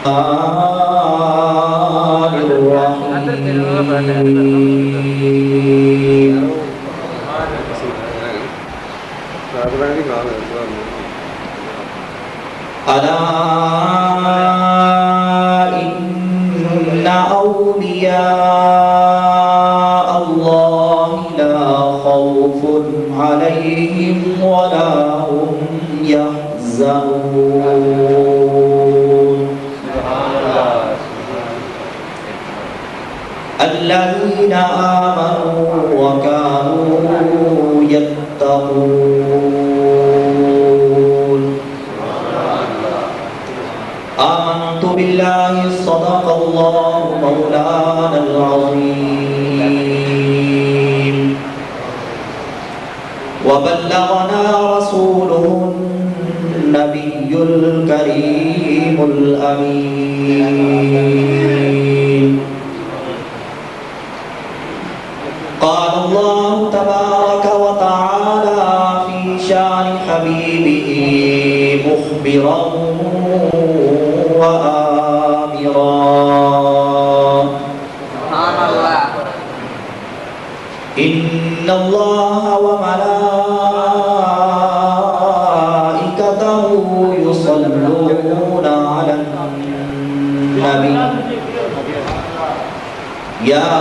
ألا إن أولياء الله لا خوف عليهم ولا هم يحزنون الذين آمنوا وكانوا يتقون آمنت بالله صدق الله مولانا العظيم وبلغنا رسوله النبي الكريم الأمين قال الله تبارك وتعالى في شان حبيبه مخبرا وآمرا إن الله وملائكته يصلون على النبي يا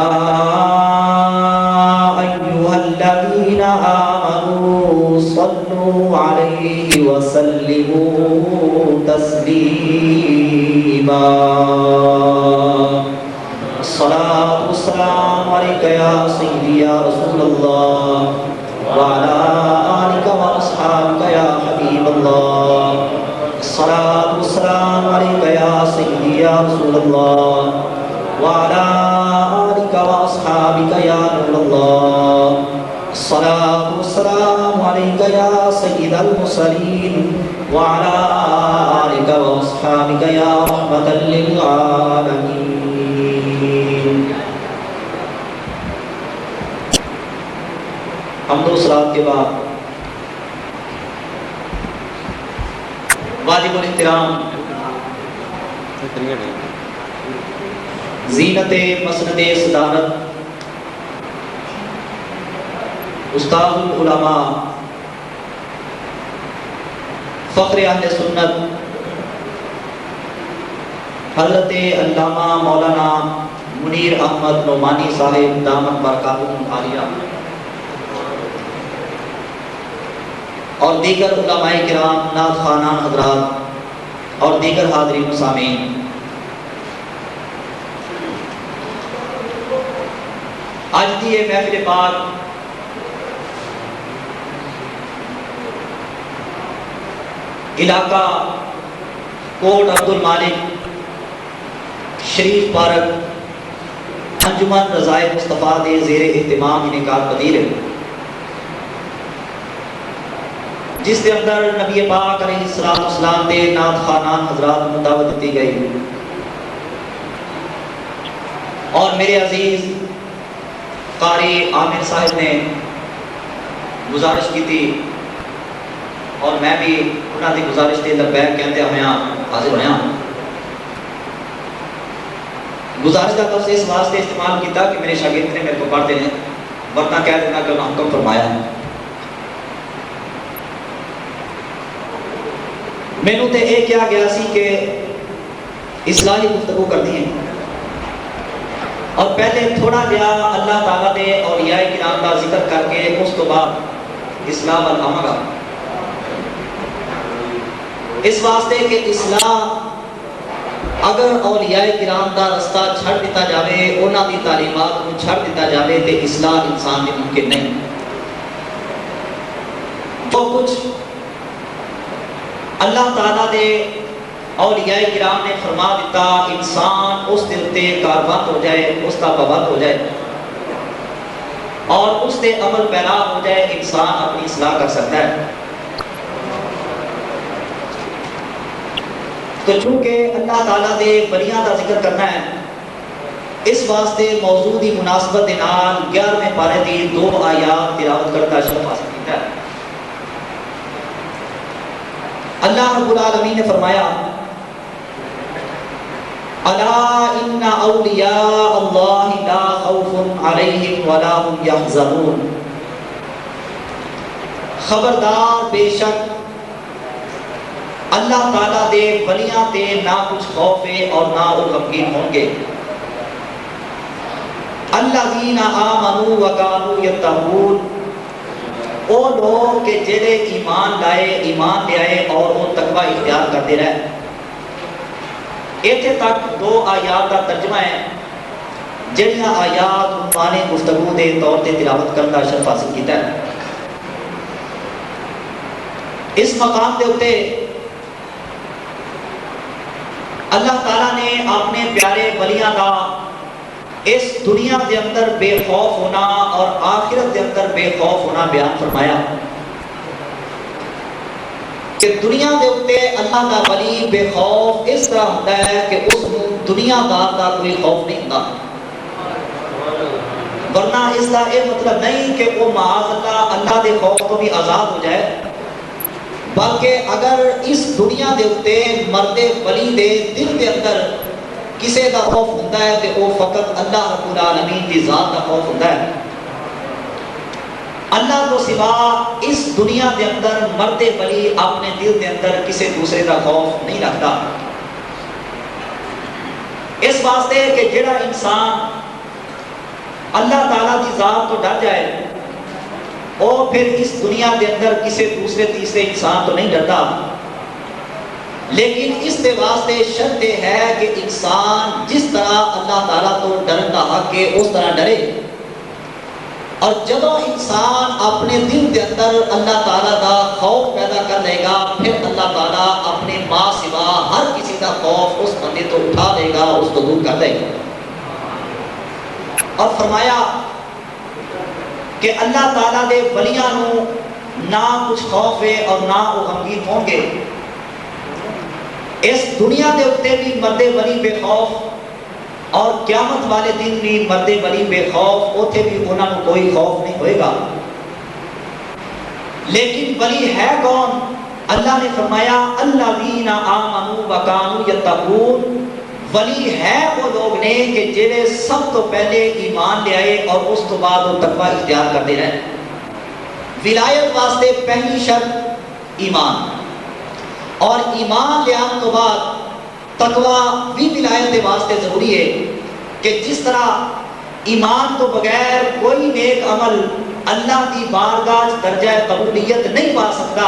أيها الذين آمنوا صلوا عليه وسلموا تسليما الصلاة والسلام عليك يا سيدي يا رسول الله وعلى آلك وأصحابك يا حبيب الله الصلاة والسلام عليك يا سيدي يا رسول الله وعلى آلك وأصحابك يا نور الله الصلاة والسلام عليك يا سيد المرسلين وعلى آلك وأصحابك يا رحمة للعالمين حمد و صلاۃ کے بعد واجب الاحترام زینت مسند صدارت استاد العلماء فخر اہل سنت حضرت علامہ مولانا منیر احمد نعمانی صاحب دامت برکاتہم عالیہ اور دیگر علماء کرام نعت خوانان حضرات اور دیگر حاضرین و سامعین، آج کی یہ محفل پاک علاقہ کوٹ عبد المالک شریف پارک انجمن رضائے مصطفیٰ دے زیر اہتمام انعقاد پذیر ہے، جس کے اندر نبی پاک علیہ السلام دے نعت خوانان حضرات کو دعوت دی گئی اور میرے عزیز قاری عامر صاحب نے گزارش کی تھی اور میں بھی انہوں کی گزارش دے لبیک کہتے ہوئے حاضر ہویا۔ گزارش کا لفظ اس واسطے استعمال کیا کہ میرے شاگرد نے میرے کو پڑھتے ہیں ورنہ کہہ دینا کہ انہوں نے حکم فرمایا ہے۔ میں نے تے ایک کیا گیا سی کہ اصلاحی گفتگو کرنی ہے اور پہلے تھوڑا جہا اللہ تعالیٰ دے اولیاء کرام کا ذکر کر کے اس تو بعد اصلاح والعمل گا، اس واسطے کہ اصلاح اگر اولیاء کرام کا رستہ چھڑ دیتا جاوے، انہاں دی تعلیمات کو چھڑ دیتا جاوے تے اصلاح انسان دی ممکن نہیں۔ جو کچھ اللہ تعالیٰ دے اولیاء کرام نے فرما دیتا انسان اس دل تے کاربند ہو جائے، اس کا پابند ہو جائے اور اس تے عمل پیرا ہو جائے، انسان اپنی اصلاح کر سکتا ہے۔ تو چونکہ اللہ تعالیٰ دے ولیاں کا ذکر کرنا ہے، اس واسطے موضوع دی مناسبت دے نال 11ویں پارے دی 2 آیات تلاوت کرتا شرف حاصل کیتا ہے۔ اللہ رب العالمین نے فرمایا الا ان اولیاء اللہ لا خوف علیہم ولا هم یحزنون، خبردار بے شک اللہ تعالیٰ دے ولیاں تے نہ کچھ خوف ہے اور نہ وہ غمگین ہوں گے۔ الذین آمنوا وکانوا یتقون، وہ لوگ کہ جڑے ایمان لے آئے اور وہ تقوی اختیار کرتے رہے۔ ایتھے تک دو آیات کا ترجمہ ہے جڑیاں آیات عنوان گفتگو دے طور تے تلاوت کرن دا شرف حاصل کیتا ہے۔ اس مقام دے اتے اللہ تعالیٰ نے اپنے پیارے ولیاں کا اس دنیا کے اندر بے خوف ہونا اور آخرت کے اندر بے خوف ہونا بیان فرمایا کہ دنیا کے اتے اللہ کا ولی بے خوف اس طرح ہوتا ہے کہ اس کو دنیا دار کا کوئی خوف نہیں ہوتا، ورنہ اس کا یہ مطلب نہیں کہ وہ معاذ اللہ کے خوف تو بھی آزاد ہو جائے، بلکہ اگر اس دنیا دے اتے مرد ولی دے دل دے اندر کسے دا خوف ہوتا ہے کہ وہ فقط اللہ رب العالمین کی ذات دا خوف ہوتا ہے۔ اللہ کو سوا اس دنیا دے اندر مرد ولی اپنے دل دے اندر کسے دوسرے دا خوف نہیں رکھتا، اس واسطے کہ جڑا انسان اللہ تعالیٰ کی ذات تو ڈر جائے اور پھر اس دنیا کے اندر کسی دوسرے تیسرے انسان تو نہیں ڈرتا، لیکن اس کے واسطے شرط ہے کہ انسان جس طرح اللہ تعالیٰ تو ڈرن کا حق ہے اس طرح ڈرے، اور جب انسان اپنے دل کے اندر اللہ تعالیٰ کا خوف پیدا کر لے گا پھر اللہ تعالیٰ اپنے ماں سوا ہر کسی کا خوف اس بندے تو اٹھا لے گا، اس کو دور کر دے گا۔ اور فرمایا کہ اللہ تعالیٰ دے ولیاں نو نہ کچھ خوف ہے اور نہ وہ غمگین ہوں گے۔ اس دنیا دے اتے بھی مرد ولی بے خوف اور قیامت والے دن بھی مرد ولی بے خوف، اوتھے بھی انہاں کو کوئی خوف نہیں ہوئے گا۔ لیکن ولی ہے کون؟ اللہ نے فرمایا الذین آمنوا وکانوا یتقون، ولی ہے وہ لوگ نے کہ جنہیں سب تو پہلے ایمان لے آئے اور اس تو بعد وہ تقوی اختیار کرتے رہے۔ ولایت واسطے پہلی شرط ایمان، اور ایمان لے آنے تو بعد تقوی بھی ولایت واسطے ضروری ہے کہ جس طرح ایمان تو بغیر کوئی نیک عمل اللہ کی بارگاہ درجہ قبولیت نہیں پا سکتا،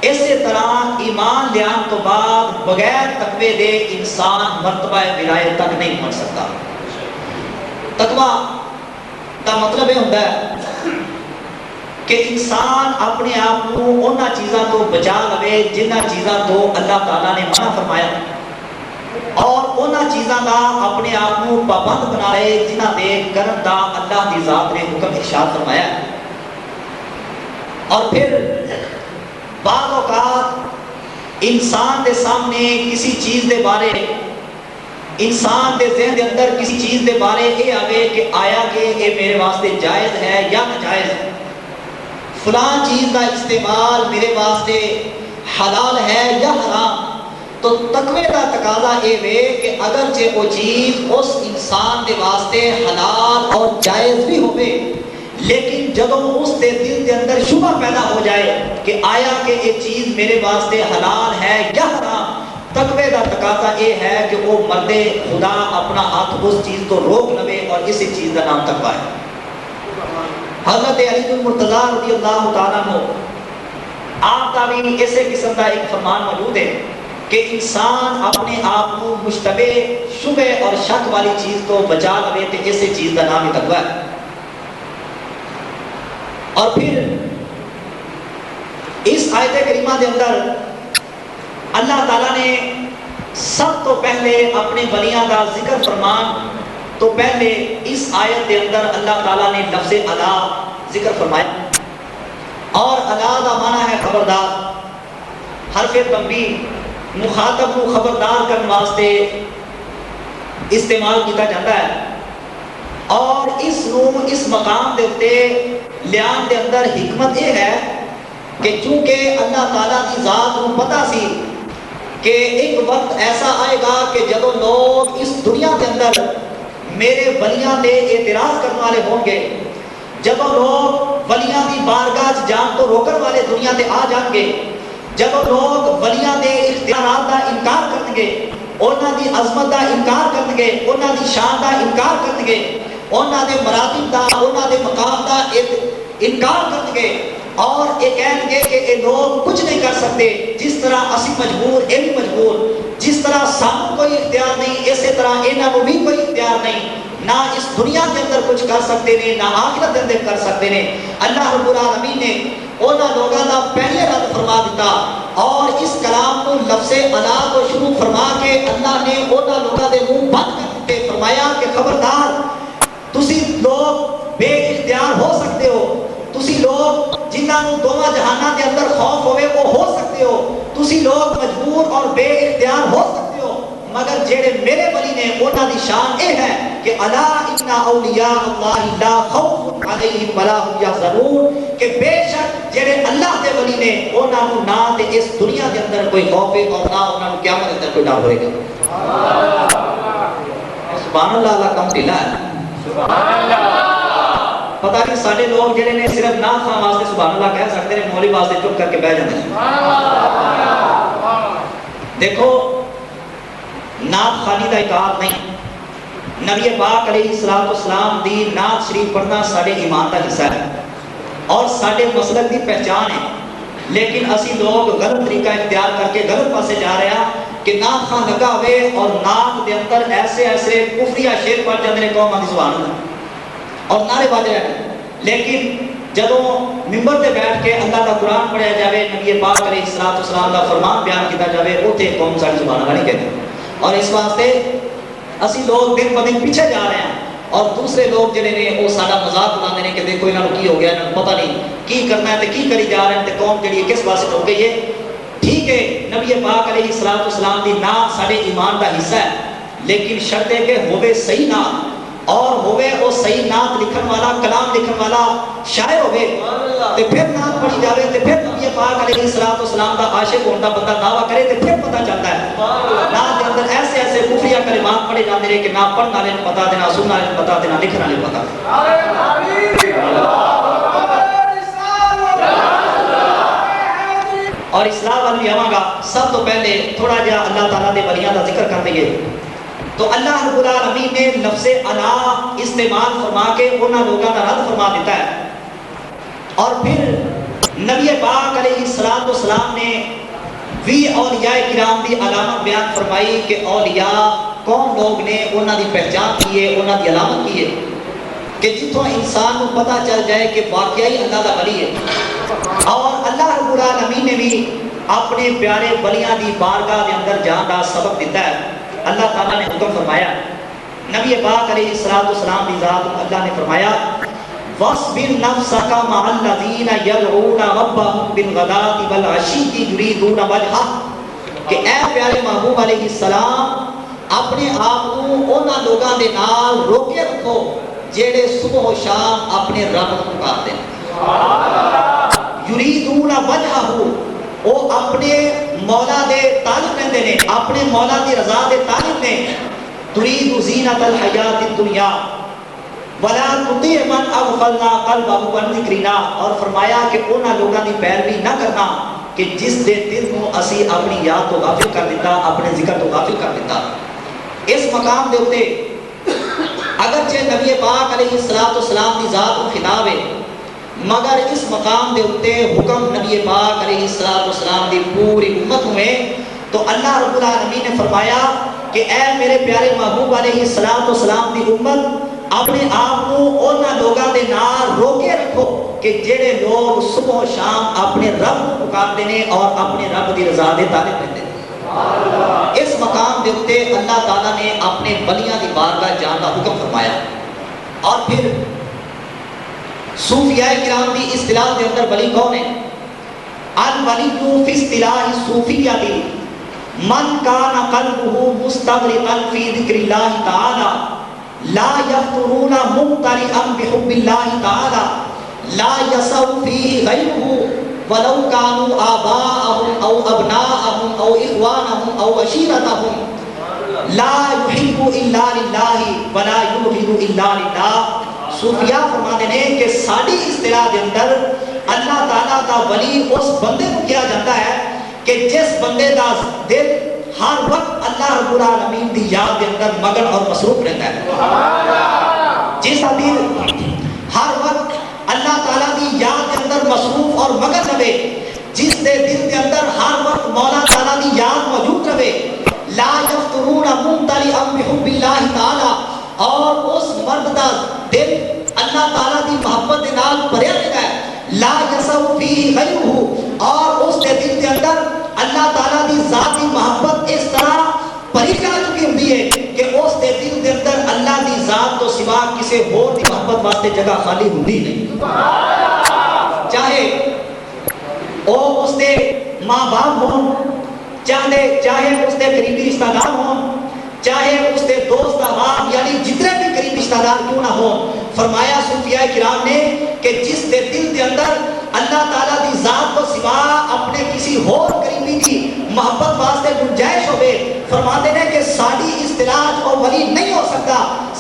اسی طرح ایمان لیان تو بعد بغیر تقوی دے انسان مرتبہ ولایت تک نہیں پہنچ سکتا۔ تقوی کا مطلب یہ ہوتا ہے کہ انسان اپنے آپ کو انہاں چیزاں تو بچا لے جنہاں چیزاں تو اللہ تعالیٰ نے منع فرمایا، اور انہاں چیزاں کا اپنے آپ کو پابند بنا لے جنہاں دے کرن دا اللہ کی ذات نے حکم ارشاد فرمایا۔ اور پھر بعض اوقات انسان دے سامنے کسی چیز دے بارے، انسان دے ذہن دے اندر کسی چیز دے بارے یہ آگے کہ آیا کہ یہ میرے واسطے جائز ہے یا ناجائز ہے، فلان چیز کا استعمال میرے واسطے حلال ہے یا حرام، تو تقوی کا تقاضا یہ ہے کہ اگرچہ وہ چیز اس انسان دے واسطے حلال اور جائز بھی ہوئے، لیکن جب اس دے دل کے اندر شبہ پیدا ہو جائے کہ آیا کہ یہ چیز میرے واسطے حلال ہے یا حرام، تقوی کا تقاضا یہ ہے کہ وہ مرد خدا اپنا ہاتھ اس چیز کو روک لے، اور اسی چیز کا نام تقوی ہے۔ حضرت علی المرتضیٰ رضی اللہ تعالیٰ عنہ آپ کا بھی اسی قسم کا ایک فرمان موجود ہے کہ انسان اپنے آپ کو مشتبہ شبہ اور شک والی چیز کو بچا لے تو اسی چیز کا نام ہی تقوی ہے۔ اور پھر اس آیت کریمہ دے اندر اللہ تعالیٰ نے سب تو پہلے اپنے ولیاں کا ذکر فرمان تو پہلے اس آیت کے اندر اللہ تعالیٰ نے لفظ الا ذکر فرمایا، اور الا کا معنی ہے خبردار، حرف تنبیہ مخاطب کو خبردار کرنے واسطے استعمال کیا جاتا ہے، اور اس مقام دے اتے لیان دے اندر حکمت یہ ہے کہ چونکہ اللہ تعالیٰ کی ذات کو پتہ سی کہ ایک وقت ایسا آئے گا کہ جب لوگ اس دنیا کے اندر میرے ولیاں دے اعتراض کرنے والے ہوں گے، جب لوگ ولیاں دی بارگاہ جان تو روکن والے دنیا تے آ جان گے، جب لوگ ولیاں دے اختیارات دا انکار کریں گے، انہاں دی عظمت دا انکار کریں گے، انہاں دی شان دا انکار کریں گے، انہاں دے مراتب دا، انہاں دے مقام دا انکار کریں گے، اور یہ کہیں گے کہ یہ لوگ کچھ نہیں کر سکتے، جس طرح اسی مجبور، یہ بھی مجبور، جس طرح سانوں کوئی اختیار نہیں، اسی طرح انہاں کو بھی کوئی اختیار نہیں، نہ اس دنیا کے اندر کچھ کر سکتے نے، نہ آخرت کے اندر کر سکتے نے۔ اللہ رب العالمین نے انہاں لوگوں کا پہلے رد فرما دیتا، اور اس کلام کو لفظ الا کو شروع فرما کے اللہ نے انہاں لوگوں کے منہ بند کر دیتے، فرمایا کہ خبردار تسی لوگ بے اختیار ہو سکتے ہو، تسی لوگ جنہاں دونوں جہانوں کے اندر خوف ہوئے وہ ہو سکتے ہو، تسی لوگ مجبور اور بے اختیار ہو سکتے ہو، مگر جڑے میرے ولی نے انہاں دی شان یہ ہے کہ الا ان اولیاء اللہ لا خوف علیہم ولا هم یحزنون، کہ بے شک جڑے اللہ دے ولی نے انہاں نو نہ تے اس دنیا دے اندر کوئی خوف ہے اور نہ انہاں نو قیامت دے اندر کوئی ڈر ہوئے گا۔ سبحان اللہ، اللہ کم ڈھیلا ہے، سبحان اللہ۔ پتہ نہیں سارے لوگ جڑے نے صرف نعت خواہ واسطے سبحان اللہ کہہ سکتے ہیں، مولوی واسطے چپ کر کے بیٹھ جاتے ہیں۔ دیکھو نعت خانی دا اطاعت نہیں، نبی پاک علیہ السلام دی نعت شریف پڑھنا سارے ایمان دا حصہ ہے اور سارے مسلک دی پہچان ہے، لیکن اسی لوگ غلط طریقہ اختیار کر کے غلط پاسے جا رہے ہیں کہ نعت خواہ لگا ہوئے اور نعت دے اندر ایسے ایسے کفریہ شعر پڑھ جاتے ہیں قوم دی زبان میں اور نعرے باز رہے ہیں، لیکن جدوں ممبر تے بیٹھ کے اللہ کا قرآن پڑھیا جاوے، نبی پاک علیہ السلام دا فرمان بیان کیتا جاوے، اوتھے قوم ساری زبان والی کہتے ہیں۔ اور اس واسطے اسی لوگ دن بدن پیچھے جا رہے ہیں اور دوسرے لوگ جڑے نے وہ سارا مذاق بناتے ہیں کہ دیکھو انہاں نوں کی ہو گیا، انہاں نوں پتہ نہیں کی کرنا ہے تے کی کری جا رہے ہیں تے قوم جڑی کس پاسے ہو گئی ہے۔ ٹھیک ہے، نبی پاک علیہ السلام دی نعت سارے ایمان دا حصہ ہے، لیکن شرط ہے کہ ہوے صحیح نعت اور ہوے وہ صحیح نعت لکھن والا، کلام لکھن والا شاعر ہوے تے پھر نعت پڑھی جاوے تے پھر نبی پاک علیہ السلام دا عاشق ہونے دا بندہ دعویٰ کرے تے پھر پتہ چلتا ہے نعت کے اندر ایسے ایسے کفریہ کلمات پڑھے جاتے ہیں کہ نہ پڑھنے والے نوں پتہ دینا، سننے والے نوں پتہ دینا، لکھن والے نوں پتہ۔ اور اصلاح وال بھی آواں گا، سب تو پہلے تھوڑا جہا اللہ تعالیٰ دے ولیاں دا ذکر کر دئیے۔ تو اللہ رب العالمین نے لفظ الا استعمال فرما کے انہاں لوگوں کا رد فرما دیتا ہے، اور پھر نبی پاک علیہ السلام نے بھی اولیاء کرام دی علامت بیان فرمائی کہ اولیاء کون لوگ نے، انہاں دی پہچان کی ہے، انہاں دی علامت کی ہے کہ جتوں انسان کو پتہ چل جائے کہ واقعی اللہ دا ولی ہے۔ اور اللہ رب العالمین نے بھی اپنے پیارے ولیاں دی بارگاہ دے اندر جان دا سبق دیتا ہے۔ اللہ تعالیٰ نے حکم فرمایا، نبی پاک علیہ السلام کی ذات اللہ نے فرمایا وَاصْبِرْ نَفْسَكَ مَعَ الَّذِينَ يَدْعُونَ رَبَّهُمْ بِالْغَدَاةِ وَالْعَشِيِّ يُرِيدُونَ وَجْهَهُ، کہ اے پیارے محبوب علیہ السلام اپنے آپ کو انہاں لوگاں دے نال روکے رکھو جیڑے صبح و شام اپنے رب کو پکارتے ہیں۔ یریدون وجہہ، وہ اپنے مولا دے طالب رہندے نے، اپنے مولا دی رضا دے طالب نے۔ ترید زینت الحیات الدنیا ولا تطیع من اغفلنا قلبه عن ذکرنا، اور فرمایا کہ انہاں لوگاں دی پیروی نہ کرنا کہ جس دے دل کو اسی اپنی یاد تو غافل کر دیتا، اپنے ذکر تو غافل کر دیتا۔ اس مقام دے اوتے اگرچہ نبی پاک علیہ السلام دی ذات کو خطاب ہے، مگر اس مقام دے اوتے حکم نبی پاک علیہ السلام دی پوری امت ہوئے۔ تو اللہ رب العالمین نے فرمایا کہ اے میرے پیارے محبوب علیہ السلام دی امت اپنے آپ کو انہاں لوگاں دے نال روکے رکھو کہ جڑے لوگ صبح و شام اپنے رب کو پکارتے ہیں اور اپنے رب دی رضا دے طالب رہتے ہیں۔ اس مقام دے اوتے اللہ تعالیٰ نے اپنے ولیاں دی بارگاہ جان کا حکم فرمایا۔ اور پھر صوفیاء کرام دی اصطلاح دے اندر ولی کون ہے؟ الولی فی اصطلاح صوفیہ دی من کان قلبہ مستغرقا فی ذکر اللہ تعالی لا یفترون ممتلئا بحب اللہ تعالی لا یسو فیہ غیرہ ولو كانوا آباءهم أو أبناءهم أو إخوانهم أو عشيرتهم لا يحب إلا لله ولا يبغض إلا لله. صوفیاء فرماتے ہیں کہ ساری اصطلاح کے اندر اللہ تعالیٰ کا ولی اس بندے کو کیا جاتا ہے کہ جس بندے کا دل ہر وقت اللہ رب العالمین کی یاد کے اندر مگن اور مصروف رہتا ہے. جس کا دل ہر وقت اللہ تعالیٰ کی یاد کے اندر مصروف اور مگن رہے, جس کے دل کے اندر ہر وقت مولا تعالیٰ کی یاد موجود رہے, لا یفترون ممتلئا بحب اللہ تعالی, اور اس مرد کا دل اللہ تعالیٰ کی محبت کے نال بھریا رہتا ہے, لا یسع فیہ غیرہ, اور اس کے دل کے اندر اللہ تعالیٰ کی ذاتی محبت اس طرح بھری جا چکی ہوتی ہے کہ اس کے دل کے اندر اللہ کی ذات تو سوا کسی اور کی محبت واسطے جگہ خالی ہوتی نہیں. چاہے وہ اس کے ماں باپ ہوں, چاہے اس کے قریبی رشتہ دار ہوں, چاہے اس کے دوست احباب یعنی جتنے بھی قریبی رشتہ دار کیوں نہ ہوں, فرمایا صوفیاء کرام نے کہ جس کے دل کے اندر اللہ تعالیٰ کی ذات کو سوا اپنے کسی اور قریبی کی محبت واسطے گنجائش ہوئے, فرماتے ہیں کہ ساری اصطلاح اور ولی نہیں ہو سکتا.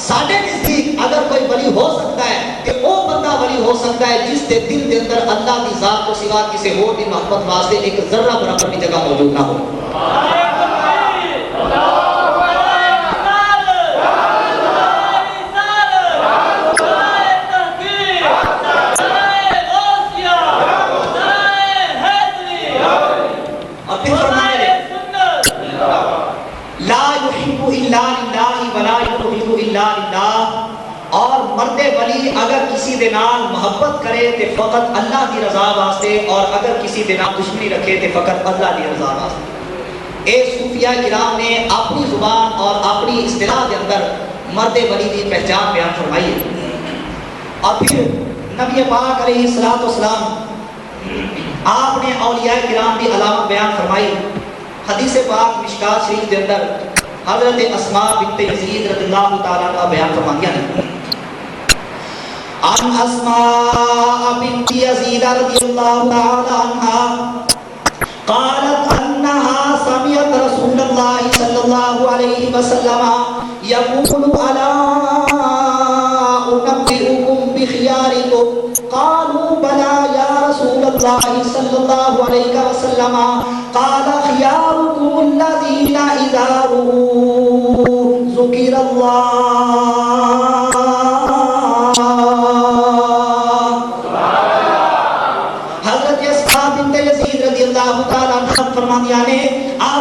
ساڈے نزدیک اگر کوئی ولی ہو سکتا ہے کہ وہ بندہ ولی ہو سکتا ہے جس کے دل کے اندر اللہ کی ذات کو سوا کسی اور کی محبت واسطے ایک ذرہ برابر بھی جگہ موجود نہ ہو. اور مرد ولی اگر کسی دے نال محبت کرے تے فقط اللہ دی رضا واسطے, اور اگر کسی دے نال دشمنی رکھے تے فقط اللہ دی رضا واسطے. اے صوفیاء کرام نے اپنی زبان اور اپنی اصطلاح کے اندر مرد ولی کی پہچان بیان فرمائی ہے. اور پھر نبی پاک علیہ الصلوۃ والسلام آپ نے اولیاء کرام کی علامت بیان فرمائی. حدیث پاک مشکات شریف کے اندر حضرت اسماء بنت یزید رضی اللہ تعالیٰ کا بیان فرمایا ہے. عن اسماء بنت یزید رضی اللہ تعالیٰ عنہ قالت انها سمعت رسول اللہ صلی اللہ علیہ وسلم یقول الا انبئکم بخیارکم قالوا بلى يا رسول الله صلى الله عليه وسلم قال خياركم الذين إذا ذكر الله. حضرت اسماء بنت یزید رضی اللہ تعالیٰ عنہ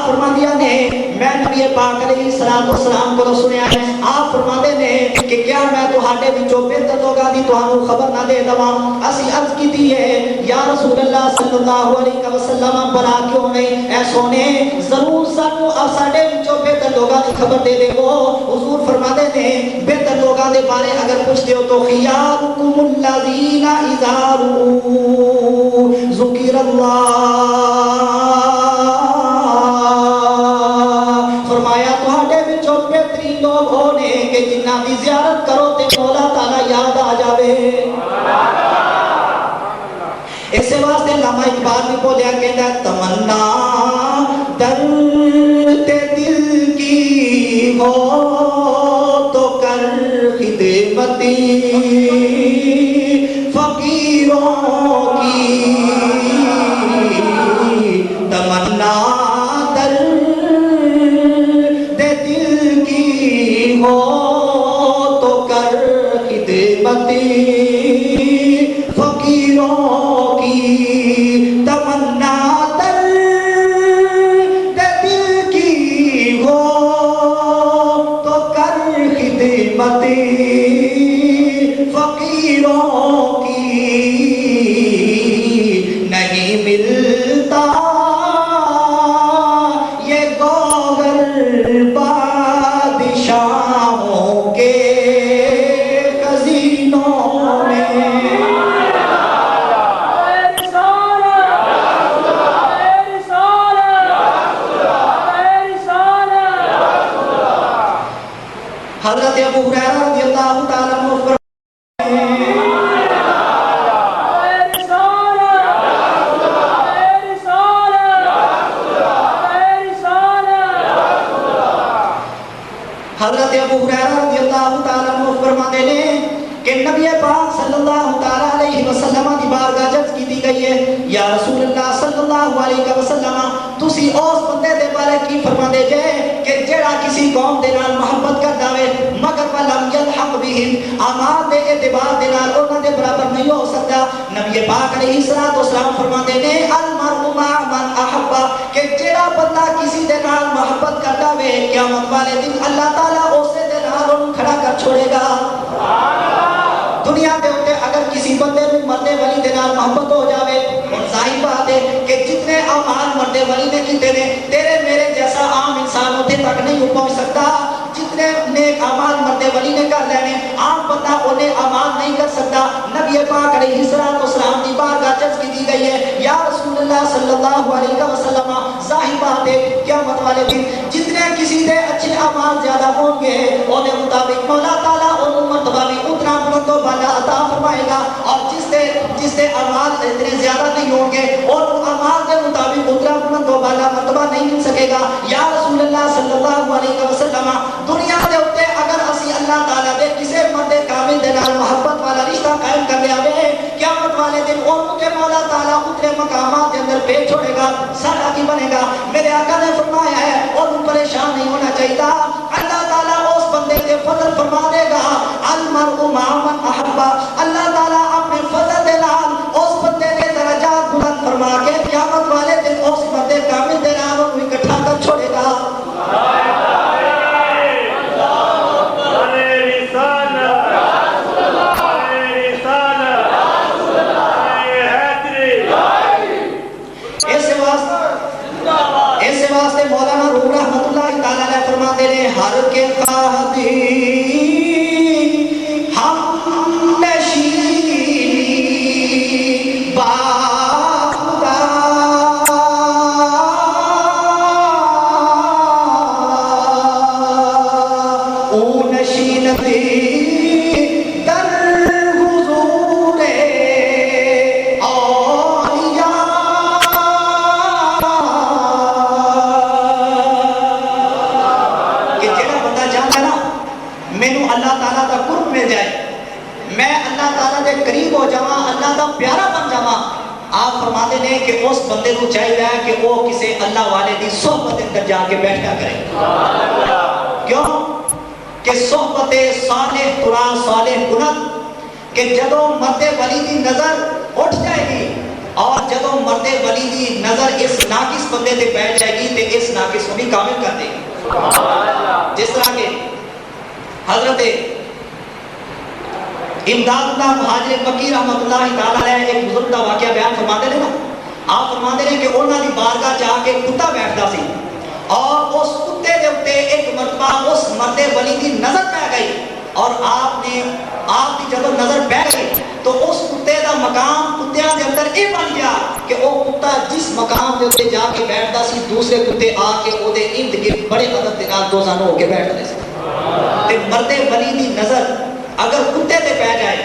فرماندیا نے میں نبی پاک علیہ الصلوۃ والسلام کو سنیا ہے, آپ فرماندے نے کہ کیا میں تہاڈے وچوں بہتر لوگاں دی تہانوں خبر نہ دے دواں. اسی عرض کیتی ہے یا رسول اللہ صلی اللہ علیہ وسلم بلا کیوں نہیں, اے سونے ضرور سانو ساڈے وچوں بہتر لوگاں دی خبر دے دیو. حضور فرماندے نے بہتر لوگاں دے بارے اگر پوچھتے ہو تو خیارکم الذین اذا ذکر اللہ, فرمایا تہاڈے وچوں بہترین لوگ ہونے کہ جنہاں دی زیارت کرو تے مولا تعالی یاد آ جاوے. اسے واسطے علامہ اقبال بھی بولیا کہندا تمنا درد دل کی ہو تو کر خدمتی فقیروں کی, تمنا فقیروں کی, تمنا درد دل کی ہو تو کر خدمتی فقیروں کی. نہیں ملتا یہ گوہر بادشاہوں کے حضرت ابو ہریرہ رضی اللہ تعالیٰ عنہ فرماتے ہیں حضرت ابو ہریرہ رضی اللہ تعالیٰ عنہ فرماتے ہیں کہ نبی پاک صلی اللہ تعالیٰ علیہ وسلم دی بارگاہ عرض کی گئی ہے یا رسول اللہ صلی اللہ علیہ وسلم تسی اس بندے دے بارے کی فرماندے جے کہ جڑا کسی قوم دے نال محبت کردا وے مگر ولم یلحق بہم اعمال دے اعتبار دے نال انہاں دے برابر نہیں ہو سکدا. نبی پاک علیہ الصلوۃ والسلام فرماندے نے المرء مع من احب کہ جڑا بندہ کسی دے نال محبت کردا وے قیامت والے دن اللہ تعالیٰ اسے دے نال اونوں کھڑا کر چھوڑے گا. دنیا دے اوتے اگر کسی بندے نوں مرنے والی دے نال محبت ہو جاوے اور ظاہر بات ہے کہ جتنے اعمال مرنے والی نے کیتے نے تیرے میرے جیسا عام انسان اوتے تک نہیں پہنچ سکتا. جتنے نیک اعمال مرنے والی نے کر لینے عام بندہ انہیں اعمال نہیں کر سکتا. نبی پاک علیہ الصلوۃ والسلام کی بارگاہ عرض کی دی گئی ہے یا رسول اللہ صلی اللہ علیہ وسلم ظاہر بات ہے قیامت والے دن جتنے کسی دے اچھے اعمال زیادہ ہوں گے انہیں مطابق مولا تعالیٰ ان مرتبہ بھی اتنا بلند و بالا عطا فرمائے گا اور جس دے اعمال اتنے زیادہ نہیں ہوں گے اور اعمال کے مطابق اتنا بلند و بالا مرتبہ نہیں مل سکے گا. یا رسول اللہ صلی اللہ علیہ وسلم دنیا دے اوتے اگر اسی اللہ تعالیٰ دے کسے مرد کامل دے نال محبت والا رشتہ قائم کر لیا وے قیامت والے دن ان کے مولا تعالیٰ اتنے مقامات کے اندر پیش چھوڑے گا. سارا کی بنے گا. میرے آقا نے فرمایا ہے اور پریشان نہیں ہونا چاہیے. اللہ تعالیٰ اس بندے کے فضل فرما دے گا المرء مع من احب. اللہ تعالیٰ اپنے فضل دے نال اس بندے کے درجات بلند فرما کے قیامت والے دن اس بندے کامل دے نال انہوں اکٹھا کر چھوڑے گا. اس واسطے مولانا روح رحمت اللہ تعالیٰ علیہ فرماتے ہیں ہر کے قادی ہم نشینی باخدا او نشینتی قریب ہو جاواں اللہ کا پیارا بن جاواں. آپ فرماتے ہیں کہ اس بندے کو چاہیے کہ وہ کسی اللہ والے دی صحبت اندر جا کے بیٹھا کرے. کیوں کہ صحبت صالح قرآ صالح کنت کہ جدوں مرد ولی دی نظر اٹھ جائے گی اور جدوں مرد ولی دی نظر اس ناقص بندے تے بیٹھ جائے گی تے اس ناقص کو بھی کامل کر دے گی. جس طرح کہ حضرت امداد اللہ مہاجر مکی رحمت اللہ تعالیٰ علیہ ایک بزرگ کا واقعہ بیان فرماتے ہیں نا. آپ فرماتے ہیں کہ انہوں نے بارگاہ جا کے کتا بیٹھتا سی اور اس کتے دے اوتے ایک مرتبہ اس مرد ولی دی نظر پہ گئی اور آپ کی جب نظر پہ گئی تو اس کتے دا مقام کتیاں دے اندر یہ بن گیا کہ وہ کتا جس مقام دے اوتے جا کے بیٹھتا سی دوسرے کتے آ کے وہ دے ارد گرد بڑے عدد دے نال دوزانو ہو کے بیٹھتے سی. تے مرد ولی دی نظر اگر کتے تے پہ جائے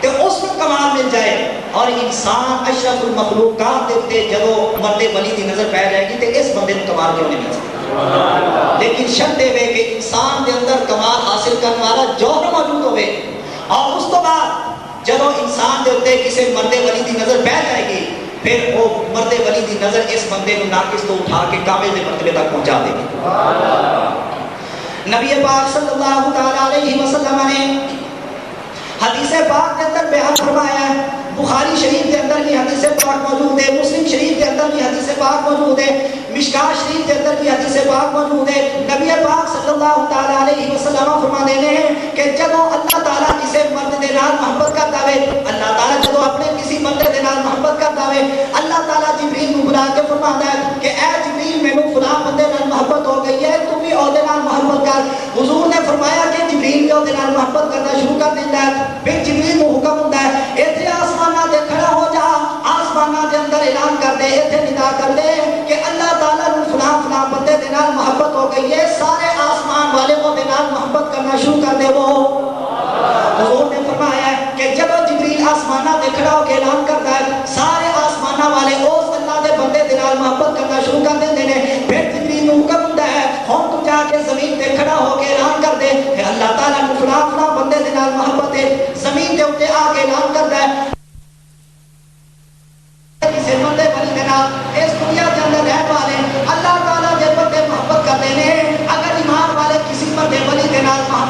تو اس کو کمال مل جائے اور انسان اشرف المخلوقات تے جدو مرد ولی دی نظر پہ جائے گی تو اس بندے کو کمال کیوں نہیں مل سکتا. لیکن شرط ہے کہ انسان دے اندر کمال حاصل کرنے والا جوہر موجود ہوئے اور اس تو بعد جدو انسان دے اوتے کسی مرد ولی دی نظر پہ جائے گی پھر وہ مرد ولی دی نظر اس بندے کو ناقص تو اٹھا کے کامل دے مرتبے تک پہنچا دے گی. نبی پاک صلی اللہ تعالیٰ علیہ وسلم نے حدیث پاک کے اندر بیان فرمایا ہے. بخاری شریف کے اندر بھی حدیث پاک موجود ہے, مسلم شریف کے اندر بھی حدیث پاک موجود ہے, مشکاہ شریف کے اندر بھی حدیث پاک موجود ہے. نبی پاک صلی اللہ تعالیٰ علیہ وسلم فرماتے ہیں کہ جب اللہ تعالیٰ کسی مرد دے نال محبت کرتا ہے, اللہ تعالیٰ جب اپنے کسی مرد دے نال محبت کرتا ہے, اللہ تعالیٰ جبریل کو بلا کے فرماتا ہے کہ اے جبریل مینوں فلاں بندے نال محبت ہو گئی ہے, تو بھی اودے نال محبت کر. حضور نے فرمایا کہ جبریل بھی اودے نال محبت کرنا شروع کر دیتا ہے. پھر جبریل کو حکم ہوتا ہے ایتھے آسماناں تے کھڑا ہو جا, آسماناں دے اندر اعلان کر دے, ایتھے ندا کر دے کہ اللہ تعالیٰ نوں فلاں فلاں بندے دے نال محبت ہو گئی ہے, سارے آسمان والے کو دے نال محبت کرنا شروع کر دے. وہ حضور نے فرمایا ہے کہ جب جبریل آسماناں تے کھڑا ہو کے اعلان کرتا ہے, سارے آسماناں والے اس اللہ دے بندے دے نال محبت کرنا شروع کر دیندے نے. پھر جبریل نوں حکم ہوندا ہے ہن تو جا کے زمین تے کھڑا ہو کے اعلان کر دے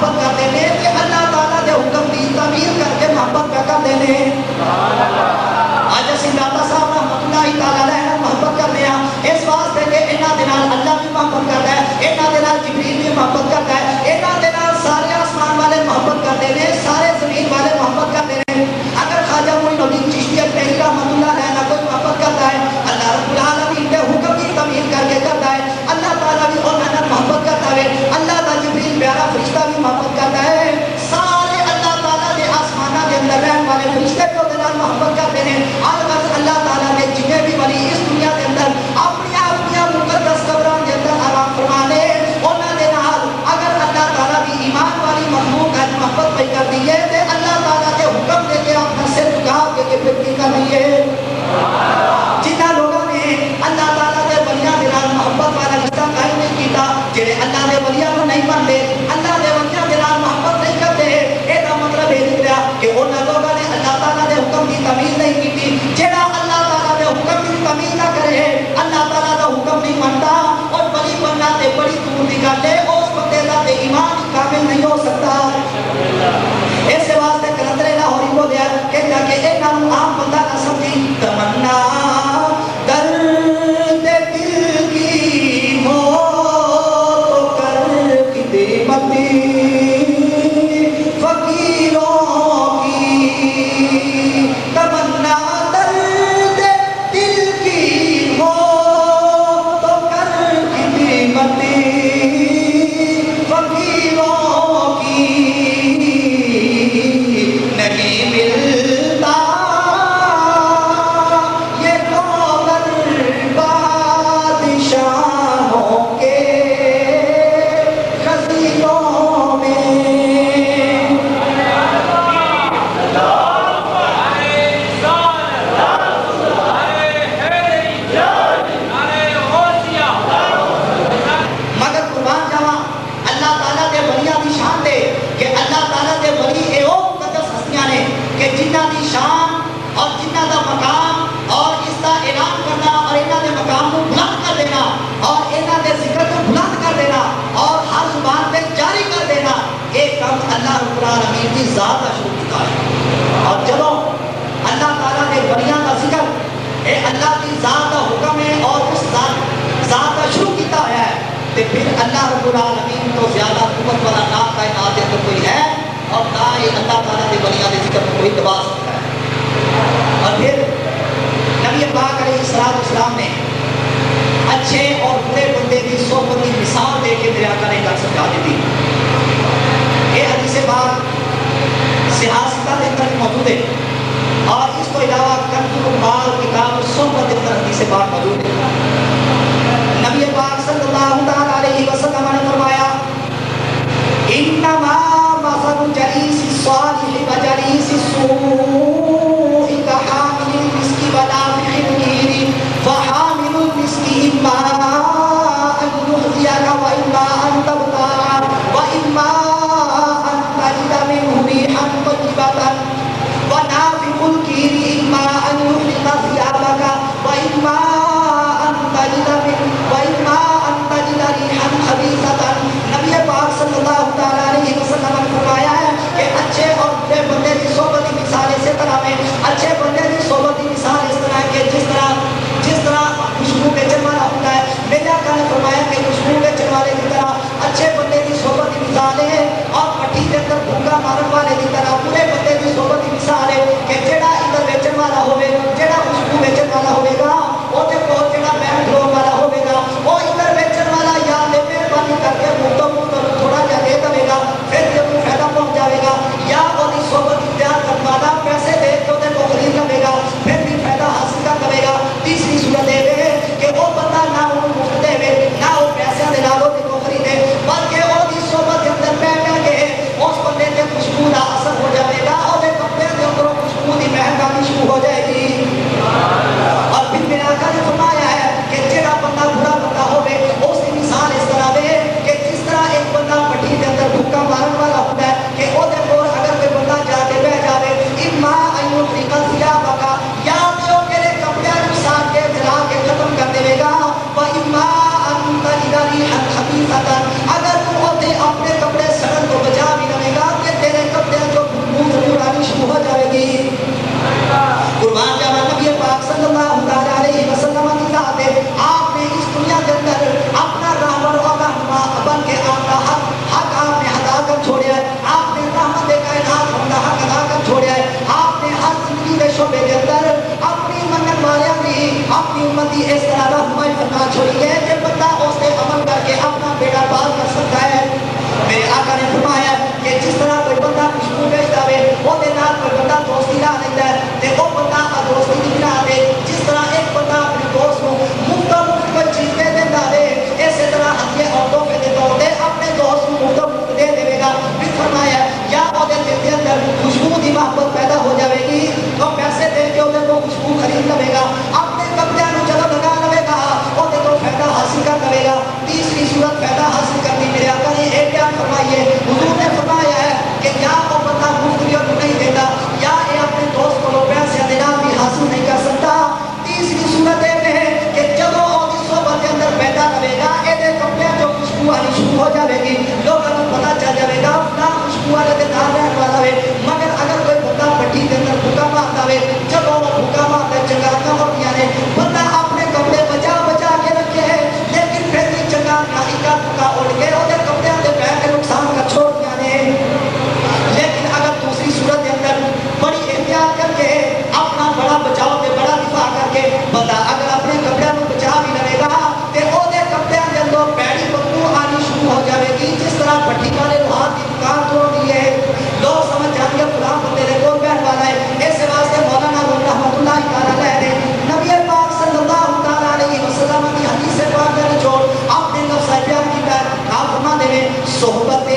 محبت کرتے ہیں کہ اللہ تعالیٰ دے حکم دی تعمیر کر کے محبت پہ کر دینے. آج اسی داتا صاحب رحمت اللہ تعالیٰ علیہ محبت کرتے ہیں اس واسطے کہ انہاں دے نال اللہ بھی محبت کرتا ہے, انہاں دے نال جبریل بھی محبت کرتا ہے, انہاں دے نال سارے آسمان والے محبت کرتے ہیں, سارے زمین والے محبت کرتے ہیں. اگر خواجہ معین الدین چشتی اجمیری رحمت اللہ علیہ کوئی محبت کرتا ہے, اللہ رب العالمین کے حکم کی تعمیر کر کے کرتا ہے. اللہ تعالیٰ بھی اور محبت کرتا ہے, اللہ کا جبریل پیارا فرشتہ بھی محبت کرتا ہے, سارے اللہ تعالیٰ کے آسمانہ کے اندر رہنے والے فرشتے کو دلال محبت کرتے ہیں. آج اللہ تعالیٰ نے جتنے بھی ولی اس دنیا کے اندر اپنی مقدس قبران کے اندر آرام فرمانے, انہوں نے نال اگر اللہ تعالیٰ کی ایمان والی مخلوق ہے محبت پہ کر دیئے تو اللہ تعالیٰ کے حکم دے کے اپنا سر جھکا کے پھر کی کر دیئے. جنہ لوگوں نے اللہ تعالیٰ کے ولیاں کے نال محبت والا رشتہ قائم نہیں کیتا, جنہیں اللہ کے ولیاں کو نہیں مانتے, اللہ کے ولیاں کے نال محبت نہیں کرتے, یہ مطلب یہ نکلا کہ انہوں لوگوں نے اللہ تعالیٰ کے حکم کی تعمیل نہیں کی. جہاں اللہ تعالیٰ کے حکم کی تعمیل نہ کرے, اللہ تعالیٰ کا حکم نہیں مانتا اور بڑی بننا تے بڑی دور دی گل ہے, اس بندے دا تے ایمان کامل نہیں ہو سکتا. اس واسطے کلندر لاہوری بولیا کہتا کہ انہاں نوں عام بندہ نہ سمجھی, تمنا درد دل کی ہو تو کر خدمتی فقیروں کی, تمنا درد دل کی ہو تو کر خدمتی فقیروں کی, نہیں ملتا یہ گوہر بادشاہوں کے خزینوں میں. مگر قربان جاواں اللہ تعالیٰ دے ولیاں دی شان دے کہ اللہ تعالیٰ دے ولی اے او مقدس ہستیاں نے کہ جنہاں دی شان اور جنہاں دا مقام اور اس دا اعلان کرنا اور انہاں دے مقام کو بلند کر دینا اور انہاں دے ذکر کو بلند کر دینا اور ہر زبان پہ جاری کر دینا, ایک کام اللہ رب العالمین کی ذات کا شروع کیتا ہے. اور جب اللہ تعالیٰ کے ولیاں کا ذکر اے اللہ کی ذات کا حکم ہے اور اس ذات کا شروع کیتا ہے, تو پھر اللہ رب العالمین تو زیادہ قوت والا نام کائنات کے اندر کوئی ہے اور نہ ہی اللہ تعالیٰ کے ولیاں کے ذکر کو کوئی دبا سکتا ہے. اور پھر نبی پاک علیہ السلام نے اچھے اور برے بندے کی صحبت کی مثال دے کے میرے آقا نے تک سمجھا دی تھی. یہ حدیث پاک سیاستہ کے اندر موجود ہے اور اس کو علاوہ کنز المال کتاب صحبت کے اندر حدیث پاک موجود ہے. نبی پاک صلی اللہ علیہ وسلم نے فرمایا انما مثل جلیس الصالح و جلیس السوء کحامل المسک ونافخ چھوڑی ہے کہ بندہ اس سے عمل کر کے اپنا بیڑا پار کر سکتا ہے. میرے آقا نے فرمایا کہ جس طرح کوئی بندہ خوشبو بھیجتا ہے وہ دے نال کوئی بندہ دوستی لا لیتا ہے تے وہ بندہ دوستی نہیں بنا دے. جس طرح ایک بندہ اپنے دوست کو مفت کوئی چیز دے دیتا ہے اسی طرح ہتھیے اور تحفے کے طور پہ اپنے دوست کو مفت دے دے گا. پھر فرمایا یا وہ دل کے اندر خوشبو کی محبت پیدا ہو جائے گی تو پیسے دے کے وہ کو خوشبو خرید لے گا اپنے کپڑے کو جب لگا لے گا وہ تو فائدہ حاصل کر لے گا. تیسری صورت فائدہ حاصل کرنی میرے آقا نے ایک کیا فرمائیے حضور نے فرمایا ہے کہ یا وہ بندہ مفت نہیں دیتا یا یہ اپنے دوست کو پیسے دینا بھی حاصل نہیں کر سکتا. تیسری صورت یہ ہے کہ جب وہ صحبت کے اندر پیدا کرے گا یہ کپڑے جو خوشبو آنی شروع ہو جائے گی لوگوں کو پتا چل جائے گا فلاں خوشبو والے کے نام رہنے والا ہے. مگر اگر کوئی بندہ پٹی کے اندر بھوکا مارتا ہے جب وہ بھوکا مارتا ہے چنگاریاں ہوتی ہیں بندہ اپنے کپڑے بچا بچا کے رکھے ہے لیکن پھر بھی چنگاریاں اکا دکا اڑ کے وہ کپڑے کے پیر کے نقصان کر چھوڑ دیا نے. لیکن اگر دوسری صورت کے اندر بڑی احتیاط کر کے اپنا بڑا بچاؤ تے بڑا دفاع کر کے بندہ اگر اپنے کپڑے کو بچا بھی لے گا تے وہ کپڑے کے اندر پیڑی بدبو آنی شروع ہو جائے گی. جس طرح بھٹی والے لوہار کی دکان توڑ دی ہے لوگ سمجھ جان گے فلاں بندے نے کون بیٹھ والا ہے. اس واسطے مولانا رحمۃ اللہ تعالی علیہ نے نبی پاک صلی اللہ تعالی علیہ وسلم کی حدیث پاک میں چھوڑ اپنے لفظ بیان کیتا ہے. آپ فرماتے ہیں صحبت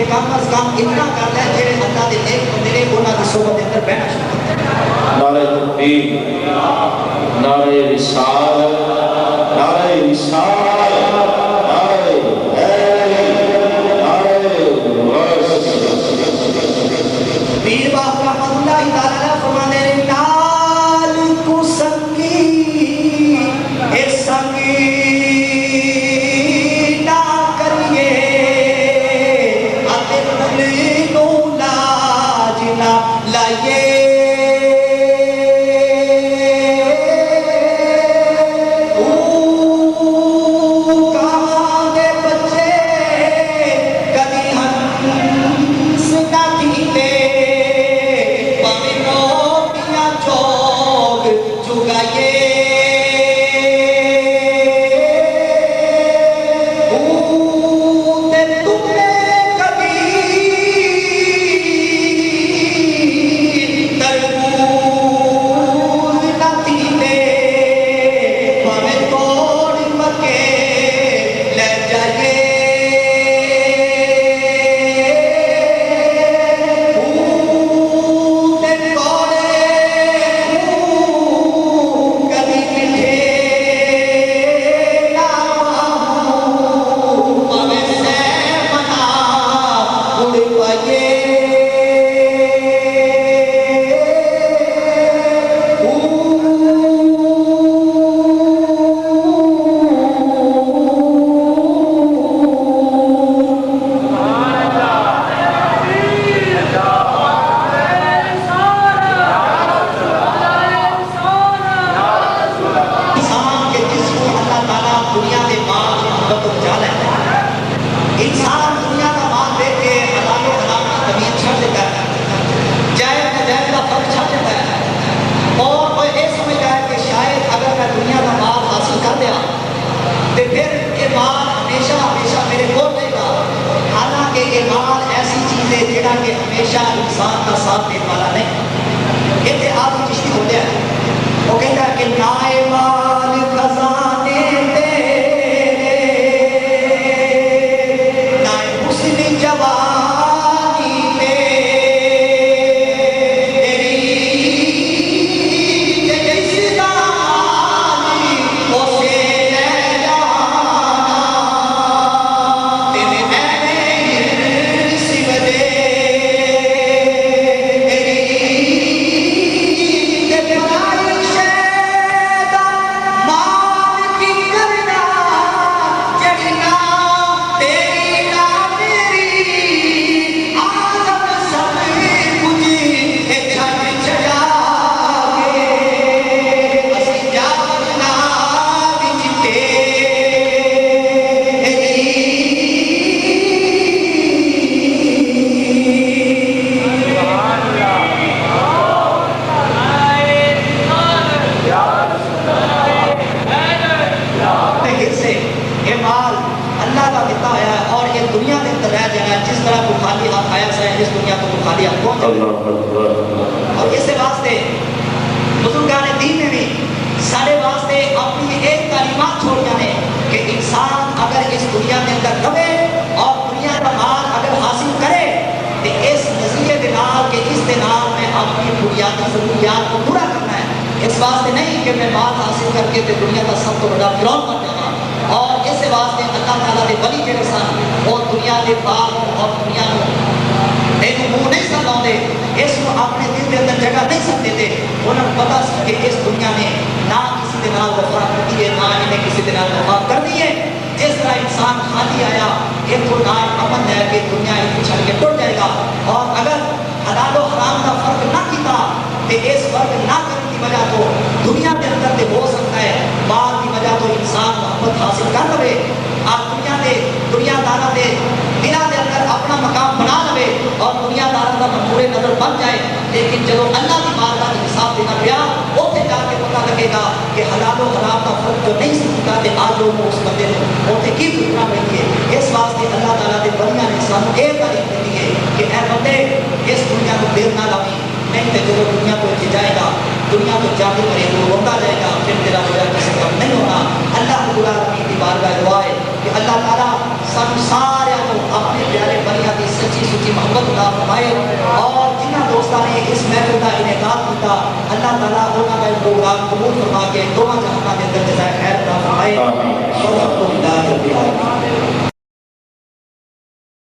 کم از کم اتنا کر لے جڑے اللہ دے نیک بندے نے انہاں دی صحبت دے اندر بیٹھنا شروع کر دے. نعرہ تکبیر، نعرہ رسالت، نعرہ رسالت، نعرہ حیدر، نعرہ پیر باپ رحمۃ اللہ تعالی فرمانے ہیں نال کو سنگی اے سنگی حساب دینے والا نہیں. یہ تے آدمی چشتی ہوتے ہیں وہ کہتا ہے کہ نائمان خزانے تیرے نائ حسن جوانی اور اس واسطے بزرگان دین نے بھی سارے واسطے اپنی ایک تعلیمات چھوڑ جانے کہ انسان اگر اس دنیا میں اندر رہے اور دنیا کا مال اگر حاصل کرے تو اس نظریے کے نال کہ اس کے نال میں اپنی بنیادی ضروریات کو پورا کرنا ہے. اس واسطے نہیں کہ میں مال حاصل کر کے دنیا کا سب کو بڑا فرعون بن جانا. اور اس واسطے اللہ تعالیٰ کے ولی جڑے سن اور دنیا کے باغ اور دنیا کو منہ نہیں سن لاؤ اس کو اپنے دل کے اندر جگہ نہیں سکتے تھے. انہوں نے پتا سی کہ اس دنیا نے نہ کسی کے نال وفا کرتی ہے نہ انہیں کسی کے نال وفا کرنی ہے. جس طرح انسان خالی آیا ایک تو نال امن ہے کہ دنیا ایک چھڑ کے ٹوٹ جائے گا. اور اگر حلال و حرام کا فرق نہ کیتا تو اس فرق نہ کرنے کی وجہ تو دنیا کے اندر ہو سکتا ہے مال کی وجہ تو انسان محبت حاصل کر لے آپ دنیا دارہ دے دلوں کے اندر اپنا مقام بنا لے اور دنیا دارہ کا منظور نظر بن جائے. لیکن جب اللہ کی بارگاہ کا حساب دینا پیا اوتھے جا کے پتہ لگے گا کہ حلال و حرام کا فرق جو نہیں سمجھتا کہ آج لوگ اس بندے نے اوتھے کی فکرہ پڑی ہے. اس واسطے اللہ تعالیٰ کے بندیاں نے سانو ایک تعلیم دی ہے کہ اے بندے اس دنیا کو دیر نہ لاوی نہیں تو جب دنیا کو جائے گا دنیا کو جا کے مرے تو ہوتا جائے گا پھر تیرا وجہ کسی کام نہیں ہونا. اللہ رب العالمین کی بارگاہ دعا ہے کہ اللہ تعالیٰ سب سارے کو اپنے پیارے بنیا کی سچی سچی محبت عطا فرمائے. اور جنہ دوستوں نے اس محفل کا انعقاد کیا اللہ تعالیٰ انہوں کا پروگرام قبول فرما کے دونوں جہاں کے اندر جزائے خیر عطا فرمائے.